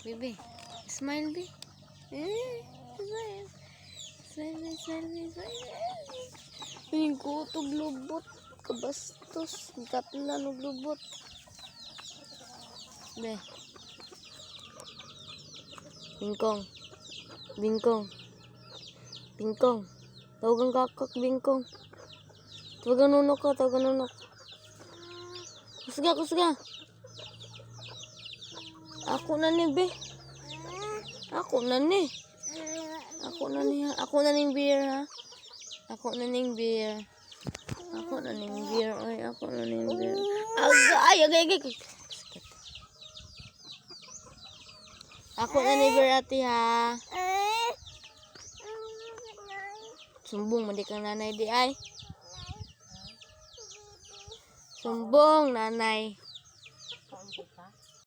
Bebe, smile, be. Smile. Smile, smile, smile. Yung kutog lubot. Kabastos. Katla ng lubot. Be. Bingkong. Bingkong. Bingkong. Tawagan kakak, Bingkong. Tawagan nunok ka, tawagan nunok. Kusga, kusga. Ako na ni, be. Ako na ni. Ako na ni, ha. Ako na ning beer, ha. Ako na ning beer. Ako na ning beer. Ay, ako na ning beer. Agay, agay, agay. Ako na ni beer, ate, ha. Sumbong, mandi kang nanay di, ay. Sumbong, nanay.